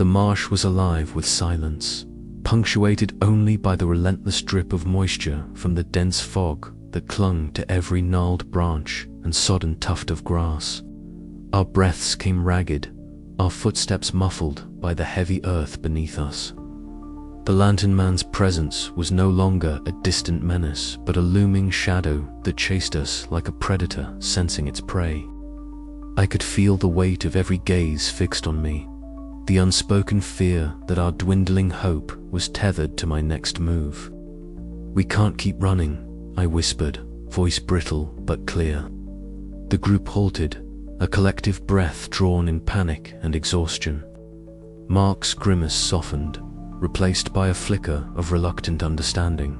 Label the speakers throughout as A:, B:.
A: The marsh was alive with silence, punctuated only by the relentless drip of moisture from the dense fog that clung to every gnarled branch and sodden tuft of grass. Our breaths came ragged, our footsteps muffled by the heavy earth beneath us. The lantern man's presence was no longer a distant menace, but a looming shadow that chased us like a predator sensing its prey. I could feel the weight of every gaze fixed on me, the unspoken fear that our dwindling hope was tethered to my next move. "We can't keep running," I whispered, voice brittle but clear. The group halted, a collective breath drawn in panic and exhaustion. Mark's grimace softened, replaced by a flicker of reluctant understanding.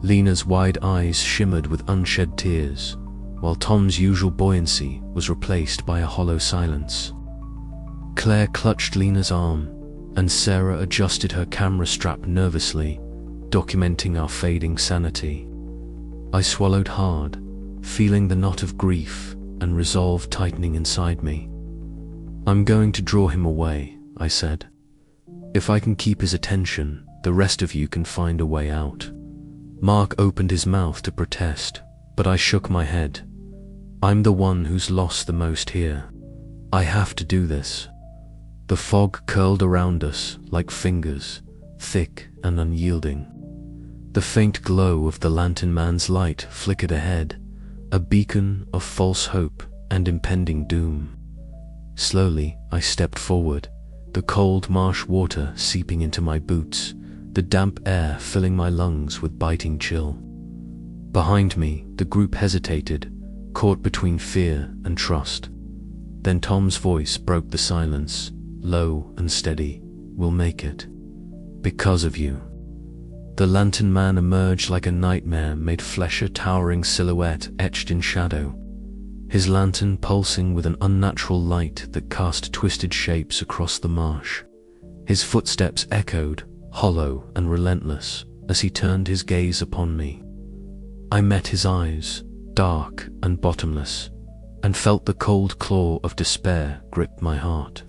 A: Lena's wide eyes shimmered with unshed tears, while Tom's usual buoyancy was replaced by a hollow silence. Claire clutched Lena's arm, and Sarah adjusted her camera strap nervously, documenting our fading sanity. I swallowed hard, feeling the knot of grief and resolve tightening inside me. "I'm going to draw him away," I said. "If I can keep his attention, the rest of you can find a way out." Mark opened his mouth to protest, but I shook my head. "I'm the one who's lost the most here. I have to do this." The fog curled around us like fingers, thick and unyielding. The faint glow of the lantern man's light flickered ahead, a beacon of false hope and impending doom. Slowly, I stepped forward, the cold marsh water seeping into my boots, the damp air filling my lungs with biting chill. Behind me, the group hesitated, caught between fear and trust. Then Tom's voice broke the silence, low and steady. "We'll make it. Because of you." The lantern man emerged like a nightmare-made flesh, a towering silhouette etched in shadow, his lantern pulsing with an unnatural light that cast twisted shapes across the marsh. His footsteps echoed, hollow and relentless, as he turned his gaze upon me. I met his eyes, dark and bottomless, and felt the cold claw of despair grip my heart.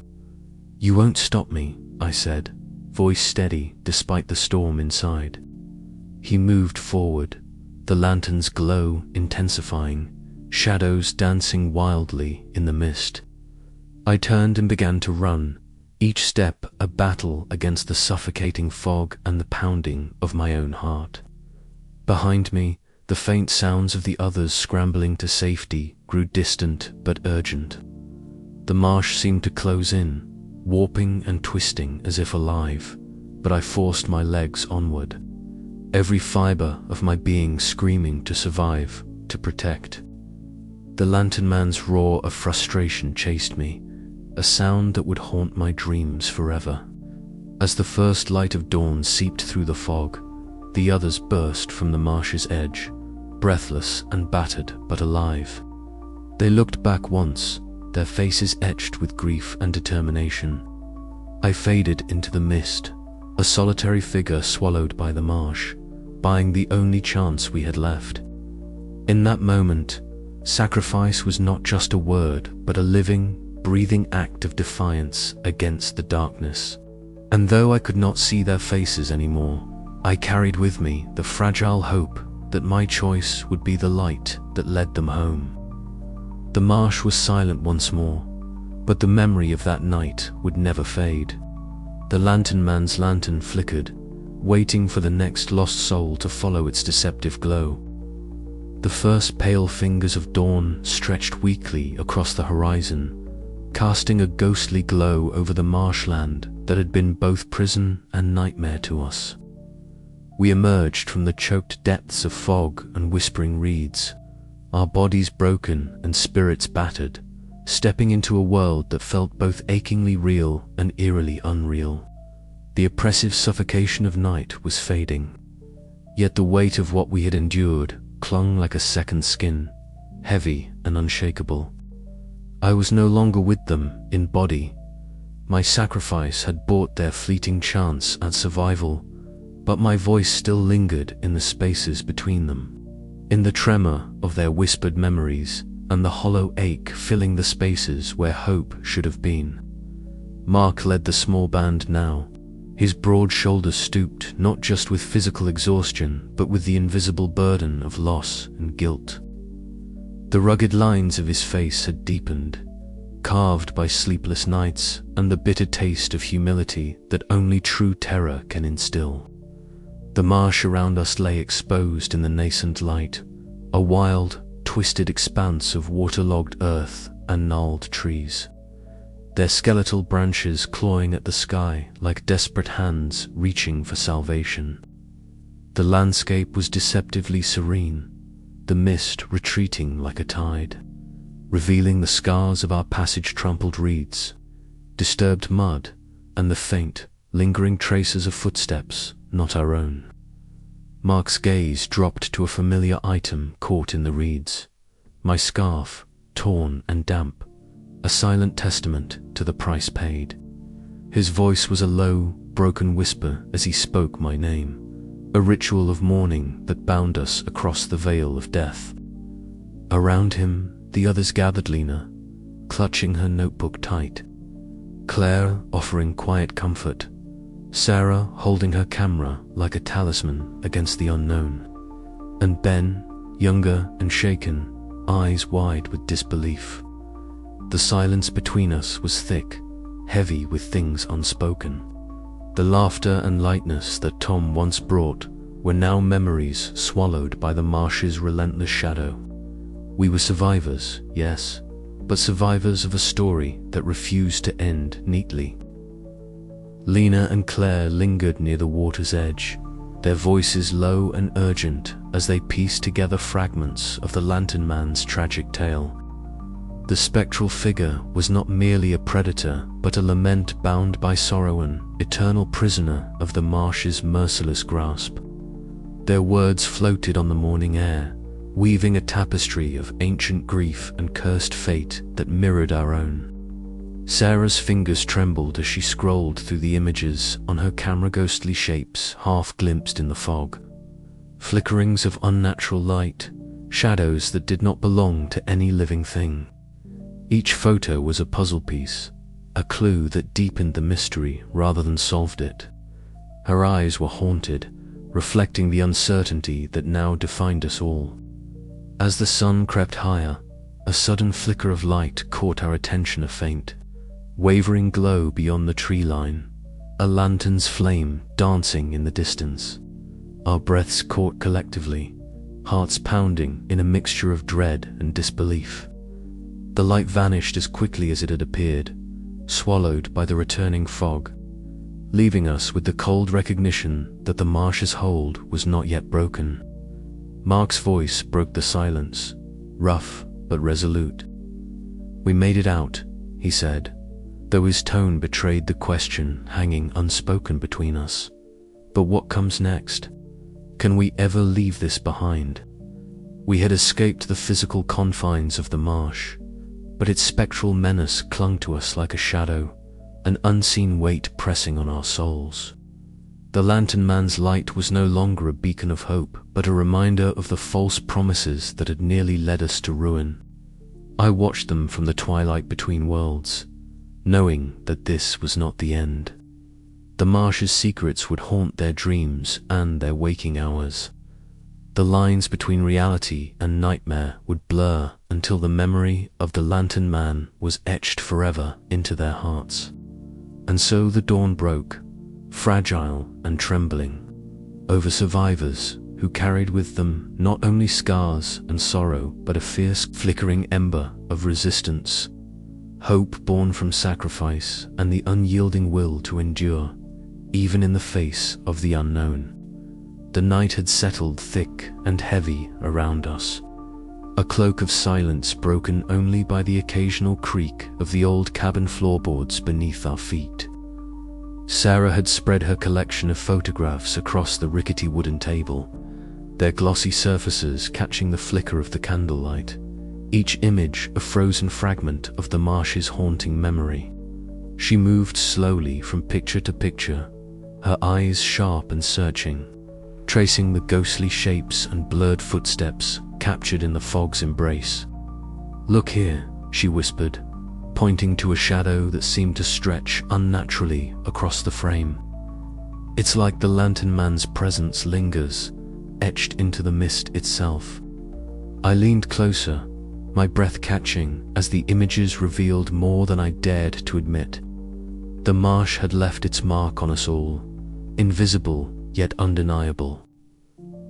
A: "You won't stop me," I said, voice steady despite the storm inside. He moved forward, the lantern's glow intensifying, shadows dancing wildly in the mist. I turned and began to run, each step a battle against the suffocating fog and the pounding of my own heart. Behind me, the faint sounds of the others scrambling to safety grew distant but urgent. The marsh seemed to close in, warping and twisting as if alive, but I forced my legs onward, every fiber of my being screaming to survive, to protect. The lantern man's roar of frustration chased me, a sound that would haunt my dreams forever. As the first light of dawn seeped through the fog, the others burst from the marsh's edge, breathless and battered but alive. They looked back once, their faces etched with grief and determination. I faded into the mist, a solitary figure swallowed by the marsh, buying the only chance we had left. In that moment, sacrifice was not just a word, but a living, breathing act of defiance against the darkness. And though I could not see their faces anymore, I carried with me the fragile hope that my choice would be the light that led them home. The marsh was silent once more, but the memory of that night would never fade. The lantern man's lantern flickered, waiting for the next lost soul to follow its deceptive glow. The first pale fingers of dawn stretched weakly across the horizon, casting a ghostly glow over the marshland that had been both prison and nightmare to us. We emerged from the choked depths of fog and whispering reeds, our bodies broken and spirits battered, stepping into a world that felt both achingly real and eerily unreal. The oppressive suffocation of night was fading, yet the weight of what we had endured clung like a second skin, heavy and unshakable. I was no longer with them in body. My sacrifice had bought their fleeting chance at survival, but my voice still lingered in the spaces between them, in the tremor of their whispered memories and the hollow ache filling the spaces where hope should have been. Mark led the small band now, his broad shoulders stooped not just with physical exhaustion but with the invisible burden of loss and guilt. The rugged lines of his face had deepened, carved by sleepless nights and the bitter taste of humility that only true terror can instill. The marsh around us lay exposed in the nascent light, a wild, twisted expanse of waterlogged earth and gnarled trees, their skeletal branches clawing at the sky like desperate hands reaching for salvation. The landscape was deceptively serene, the mist retreating like a tide, revealing the scars of our passage-trampled reeds, disturbed mud, and the faint, lingering traces of footsteps not our own. Mark's gaze dropped to a familiar item caught in the reeds, my scarf, torn and damp, a silent testament to the price paid. His voice was a low, broken whisper as he spoke my name, a ritual of mourning that bound us across the veil of death. Around him, the others gathered, Lena, clutching her notebook tight, Claire offering quiet comfort, Sarah holding her camera like a talisman against the unknown, and Ben, younger and shaken, eyes wide with disbelief. The silence between us was thick, heavy with things unspoken. The laughter and lightness that Tom once brought were now memories swallowed by the marsh's relentless shadow. We were survivors, yes, but survivors of a story that refused to end neatly. Lena and Claire lingered near the water's edge, their voices low and urgent as they pieced together fragments of the Lantern Man's tragic tale. The spectral figure was not merely a predator, but a lament bound by sorrow, an eternal prisoner of the marsh's merciless grasp. Their words floated on the morning air, weaving a tapestry of ancient grief and cursed fate that mirrored our own. Sarah's fingers trembled as she scrolled through the images on her camera, ghostly shapes half glimpsed in the fog, flickerings of unnatural light, shadows that did not belong to any living thing. Each photo was a puzzle piece, a clue that deepened the mystery rather than solved it. Her eyes were haunted, reflecting the uncertainty that now defined us all. As the sun crept higher, a sudden flicker of light caught our attention, a faint, wavering glow beyond the tree line, a lantern's flame dancing in the distance. Our breaths caught collectively, hearts pounding in a mixture of dread and disbelief. The light vanished as quickly as it had appeared, swallowed by the returning fog, leaving us with the cold recognition that the marsh's hold was not yet broken. Mark's voice broke the silence, rough but resolute. "We made it out," he said, though his tone betrayed the question hanging unspoken between us. "But what comes next? Can we ever leave this behind?" We had escaped the physical confines of the marsh, but its spectral menace clung to us like a shadow, an unseen weight pressing on our souls. The Lantern Man's light was no longer a beacon of hope, but a reminder of the false promises that had nearly led us to ruin. I watched them from the twilight between worlds, knowing that this was not the end. The marsh's secrets would haunt their dreams and their waking hours. The lines between reality and nightmare would blur until the memory of the Lantern Man was etched forever into their hearts. And so the dawn broke, fragile and trembling, over survivors who carried with them not only scars and sorrow, but a fierce, flickering ember of resistance, hope born from sacrifice and the unyielding will to endure, even in the face of the unknown. The night had settled thick and heavy around us, a cloak of silence broken only by the occasional creak of the old cabin floorboards beneath our feet. Sarah had spread her collection of photographs across the rickety wooden table, their glossy surfaces catching the flicker of the candlelight, each image a frozen fragment of the marsh's haunting memory. She moved slowly from picture to picture, her eyes sharp and searching, tracing the ghostly shapes and blurred footsteps captured in the fog's embrace. "Look here," she whispered, pointing to a shadow that seemed to stretch unnaturally across the frame. It's like the lantern man's presence lingers, etched into the mist itself. I leaned closer, my breath catching as the images revealed more than I dared to admit. The marsh had left its mark on us all, invisible yet undeniable.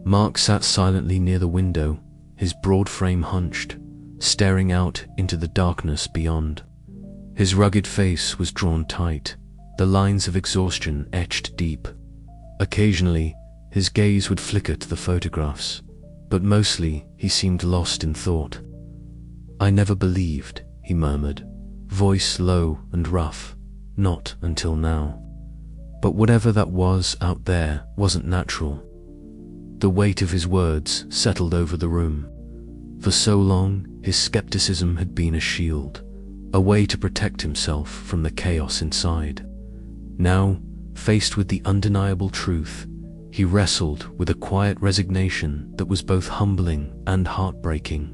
A: Mark sat silently near the window, his broad frame hunched, staring out into the darkness beyond. His rugged face was drawn tight, the lines of exhaustion etched deep. Occasionally, his gaze would flicker to the photographs, but mostly he seemed lost in thought. "I never believed," he murmured, voice low and rough, "not until now." But whatever that was out there wasn't natural. The weight of his words settled over the room. For so long, his skepticism had been a shield, a way to protect himself from the chaos inside. Now, faced with the undeniable truth, he wrestled with a quiet resignation that was both humbling and heartbreaking.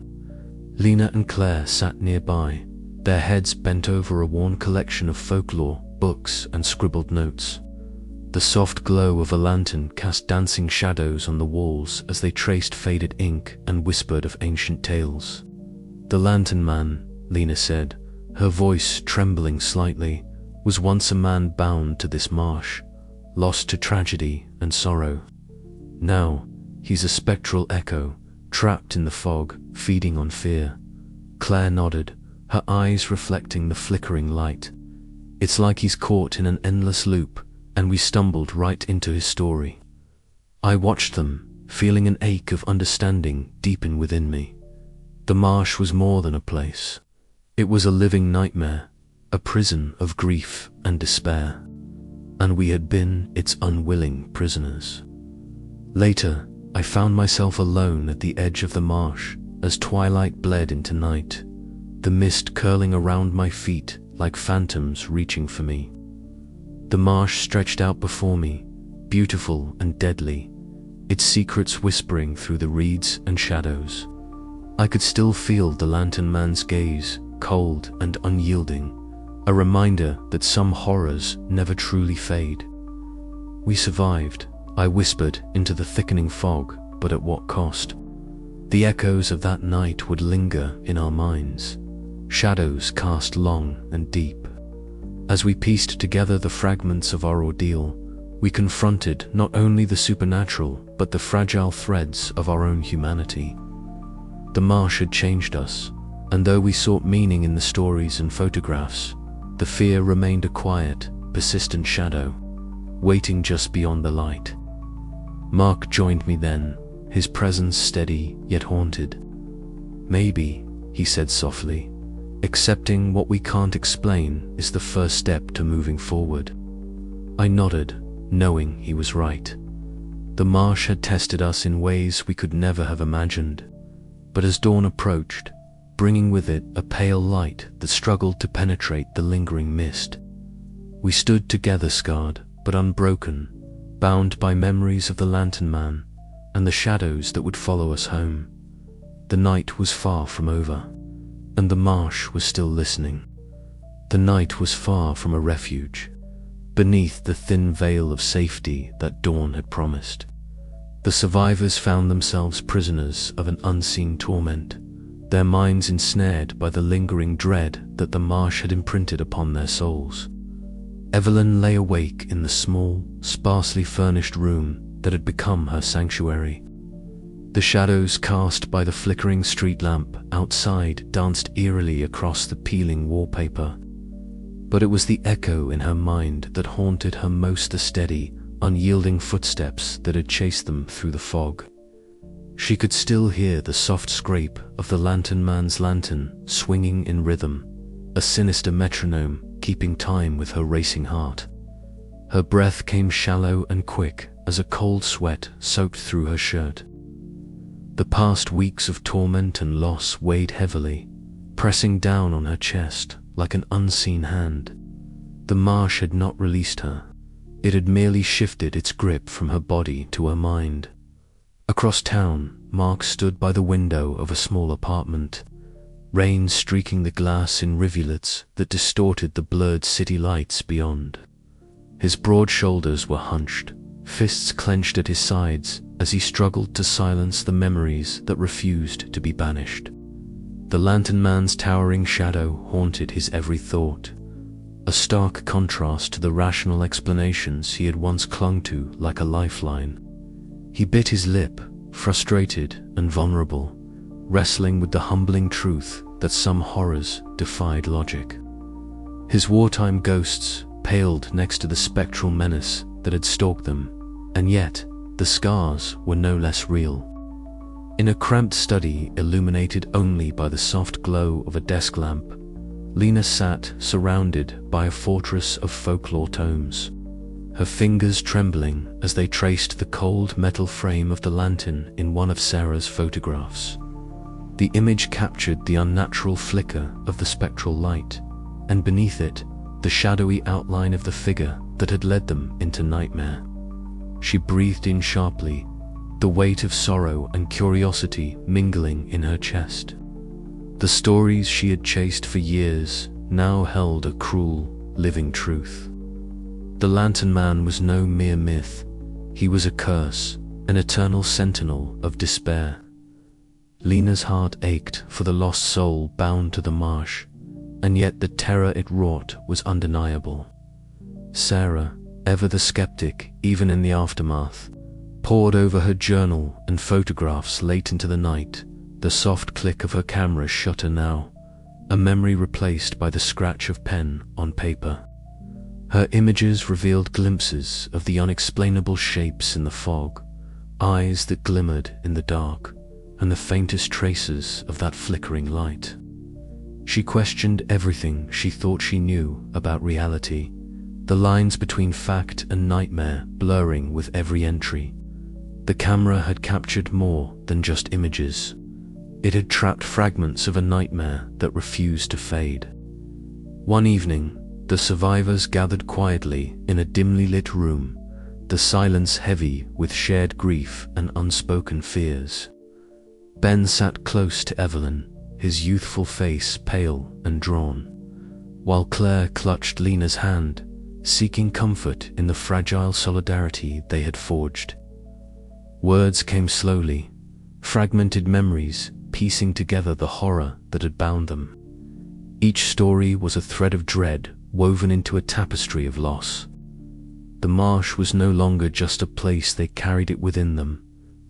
A: Lena and Claire sat nearby, their heads bent over a worn collection of folklore, books, and scribbled notes. The soft glow of a lantern cast dancing shadows on the walls as they traced faded ink and whispered of ancient tales. "The lantern man," Lena said, her voice trembling slightly, "was once a man bound to this marsh, lost to tragedy and sorrow. Now, he's a spectral echo, trapped in the fog, feeding on fear." Claire nodded, her eyes reflecting the flickering light. "It's like he's caught in an endless loop, and we stumbled right into his story." I watched them, feeling an ache of understanding deepen within me. The marsh was more than a place. It was a living nightmare, a prison of grief and despair. And we had been its unwilling prisoners. Later, I found myself alone at the edge of the marsh as twilight bled into night, the mist curling around my feet like phantoms reaching for me. The marsh stretched out before me, beautiful and deadly, its secrets whispering through the reeds and shadows. I could still feel the lantern man's gaze, cold and unyielding, a reminder that some horrors never truly fade. "We survived," I whispered into the thickening fog, but at what cost? The echoes of that night would linger in our minds, shadows cast long and deep. As we pieced together the fragments of our ordeal, we confronted not only the supernatural, but the fragile threads of our own humanity. The marsh had changed us, and though we sought meaning in the stories and photographs, the fear remained a quiet, persistent shadow, waiting just beyond the light. Mark joined me then, his presence steady yet haunted. "Maybe," he said softly, "accepting what we can't explain is the first step to moving forward." I nodded, knowing he was right. The marsh had tested us in ways we could never have imagined. But as dawn approached, bringing with it a pale light that struggled to penetrate the lingering mist, we stood together, scarred but unbroken, bound by memories of the lantern man and the shadows that would follow us home. The night was far from over, and the marsh was still listening. The night was far from a refuge, beneath the thin veil of safety that dawn had promised. The survivors found themselves prisoners of an unseen torment, their minds ensnared by the lingering dread that the marsh had imprinted upon their souls. Evelyn lay awake in the small, sparsely furnished room that had become her sanctuary. The shadows cast by the flickering street lamp outside danced eerily across the peeling wallpaper. But it was the echo in her mind that haunted her most, the steady, unyielding footsteps that had chased them through the fog. She could still hear the soft scrape of the lantern man's lantern swinging in rhythm, a sinister metronome keeping time with her racing heart. Her breath came shallow and quick as a cold sweat soaked through her shirt. The past weeks of torment and loss weighed heavily, pressing down on her chest like an unseen hand. The marsh had not released her. It had merely shifted its grip from her body to her mind. Across town, Mark stood by the window of a small apartment. rain streaking the glass in rivulets that distorted the blurred city lights beyond. His broad shoulders were hunched, fists clenched at his sides as he struggled to silence the memories that refused to be banished. The Lantern Man's towering shadow haunted his every thought, a stark contrast to the rational explanations he had once clung to like a lifeline. He bit his lip, frustrated and vulnerable, wrestling with the humbling truth that some horrors defied logic. His wartime ghosts paled next to the spectral menace that had stalked them, and yet the scars were no less real. In a cramped study illuminated only by the soft glow of a desk lamp, Lena sat surrounded by a fortress of folklore tomes, her fingers trembling as they traced the cold metal frame of the lantern in one of Sarah's photographs. The image captured the unnatural flicker of the spectral light, and beneath it, the shadowy outline of the figure that had led them into nightmare. She breathed in sharply, the weight of sorrow and curiosity mingling in her chest. The stories she had chased for years now held a cruel, living truth. The Lantern Man was no mere myth. He was a curse, an eternal sentinel of despair. Lena's heart ached for the lost soul bound to the marsh, and yet the terror it wrought was undeniable. Sarah, ever the skeptic even in the aftermath, pored over her journal and photographs late into the night, the soft click of her camera's shutter now, a memory replaced by the scratch of pen on paper. Her images revealed glimpses of the unexplainable shapes in the fog, eyes that glimmered in the dark, and the faintest traces of that flickering light. She questioned everything she thought she knew about reality, the lines between fact and nightmare blurring with every entry. The camera had captured more than just images. It had trapped fragments of a nightmare that refused to fade. One evening, the survivors gathered quietly in a dimly lit room, the silence heavy with shared grief and unspoken fears. Ben sat close to Evelyn, his youthful face pale and drawn, while Claire clutched Lena's hand, seeking comfort in the fragile solidarity they had forged. Words came slowly, fragmented memories piecing together the horror that had bound them. Each story was a thread of dread woven into a tapestry of loss. The marsh was no longer just a place they carried it within them,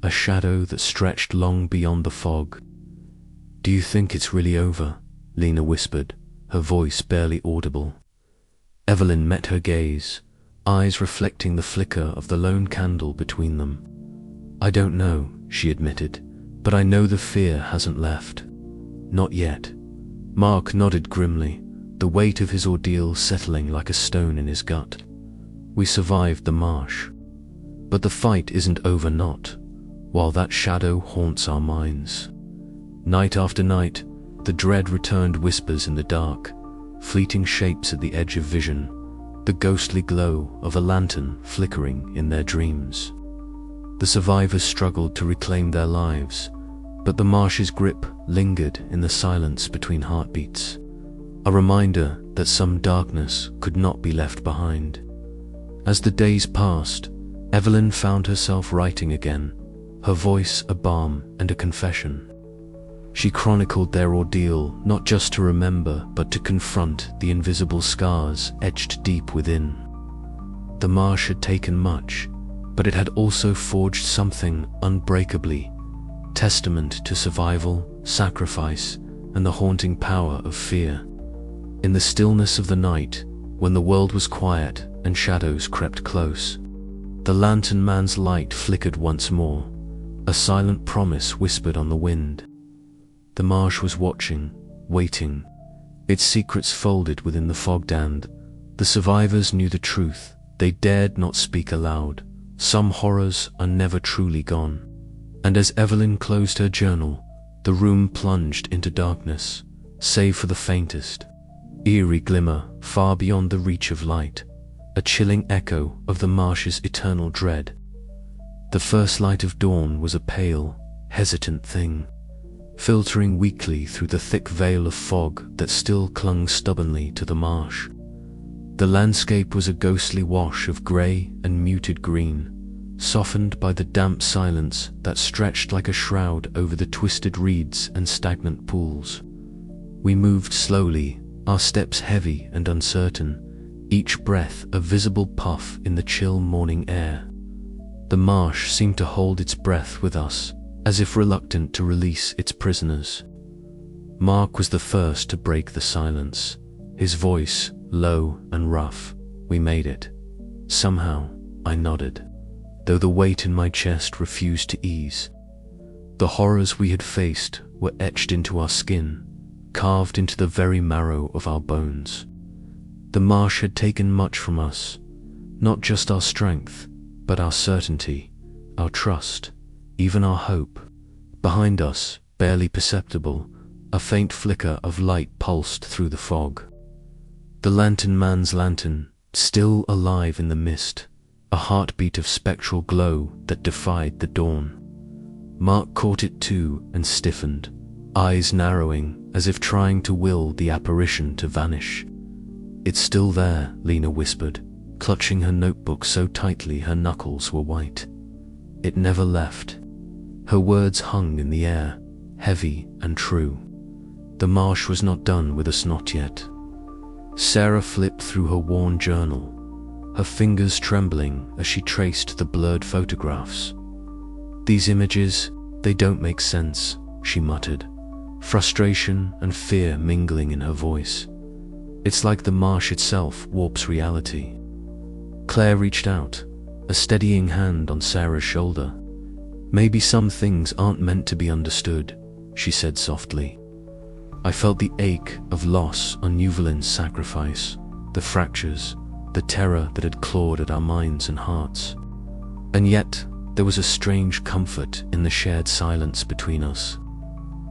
A: a shadow that stretched long beyond the fog. "Do you think it's really over?" Lena whispered, her voice barely audible. Evelyn met her gaze, eyes reflecting the flicker of the lone candle between them. "I don't know," she admitted, "but I know the fear hasn't left." "Not yet." Mark nodded grimly, the weight of his ordeal settling like a stone in his gut. "We survived the marsh. But the fight isn't over not, while that shadow haunts our minds." Night after night, the dread returned, whispers in the dark, fleeting shapes at the edge of vision, the ghostly glow of a lantern flickering in their dreams. The survivors struggled to reclaim their lives, but the marsh's grip lingered in the silence between heartbeats, a reminder that some darkness could not be left behind. As the days passed, Evelyn found herself writing again, her voice a balm and a confession. She chronicled their ordeal not just to remember but to confront the invisible scars etched deep within. The marsh had taken much, but it had also forged something unbreakably, testament to survival, sacrifice, and the haunting power of fear. In the stillness of the night, when the world was quiet and shadows crept close, the Lantern Man's light flickered once more, a silent promise whispered on the wind. The marsh was watching, waiting, its secrets folded within the fog, and the survivors knew the truth. They dared not speak aloud. Some horrors are never truly gone. And as Evelyn closed her journal, the room plunged into darkness, save for the faintest, eerie glimmer far beyond the reach of light, a chilling echo of the marsh's eternal dread. The first light of dawn was a pale, hesitant thing, filtering weakly through the thick veil of fog that still clung stubbornly to the marsh. The landscape was a ghostly wash of grey and muted green, softened by the damp silence that stretched like a shroud over the twisted reeds and stagnant pools. We moved slowly, our steps heavy and uncertain, each breath a visible puff in the chill morning air. The marsh seemed to hold its breath with us, as if reluctant to release its prisoners. Mark was the first to break the silence, his voice low and rough. "We made it." Somehow, I nodded, though the weight in my chest refused to ease. The horrors we had faced were etched into our skin, carved into the very marrow of our bones. The marsh had taken much from us, not just our strength, but our certainty, our trust, even our hope. Behind us, barely perceptible, a faint flicker of light pulsed through the fog. The lantern man's lantern, still alive in the mist, a heartbeat of spectral glow that defied the dawn. Mark caught it too and stiffened, eyes narrowing as if trying to will the apparition to vanish. "It's still there," Lena whispered, clutching her notebook so tightly her knuckles were white. "It never left." Her words hung in the air, heavy and true. The marsh was not done with us, not yet. Sarah flipped through her worn journal, her fingers trembling as she traced the blurred photographs. "These images, they don't make sense," she muttered, frustration and fear mingling in her voice. "It's like the marsh itself warps reality." Claire reached out, a steadying hand on Sarah's shoulder. "Maybe some things aren't meant to be understood," she said softly. I felt the ache of loss on Evelyn's sacrifice, the fractures, the terror that had clawed at our minds and hearts. And yet, there was a strange comfort in the shared silence between us.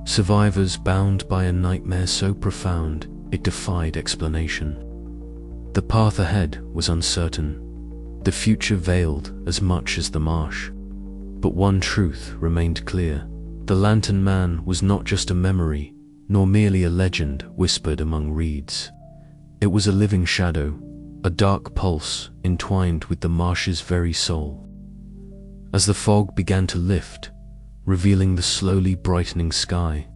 A: Survivors bound by a nightmare so profound it defied explanation. The path ahead was uncertain, the future veiled as much as the marsh. But one truth remained clear: the lantern man was not just a memory, nor merely a legend whispered among reeds. It was a living shadow, a dark pulse entwined with the marsh's very soul. As the fog began to lift, revealing the slowly brightening sky,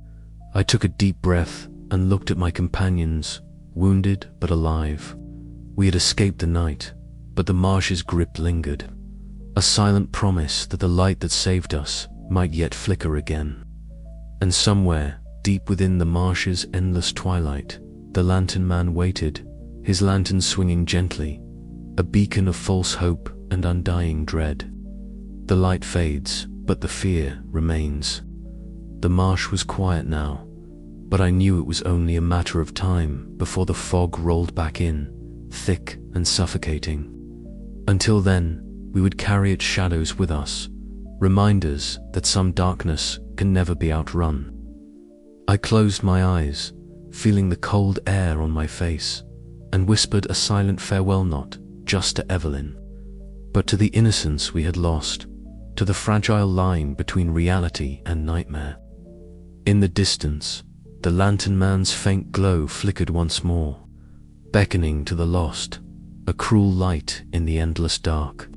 A: I took a deep breath and looked at my companions, wounded but alive. We had escaped the night, but the marsh's grip lingered, a silent promise that the light that saved us might yet flicker again. And somewhere, deep within the marsh's endless twilight, the lantern man waited, his lantern swinging gently, a beacon of false hope and undying dread. The light fades, but the fear remains. The marsh was quiet now, but I knew it was only a matter of time before the fog rolled back in, thick and suffocating. Until then, we would carry its shadows with us, reminders that some darkness can never be outrun. I closed my eyes, feeling the cold air on my face, and whispered a silent farewell not just to Evelyn, but to the innocence we had lost, to the fragile line between reality and nightmare. In the distance, the lantern man's faint glow flickered once more, beckoning to the lost, a cruel light in the endless dark.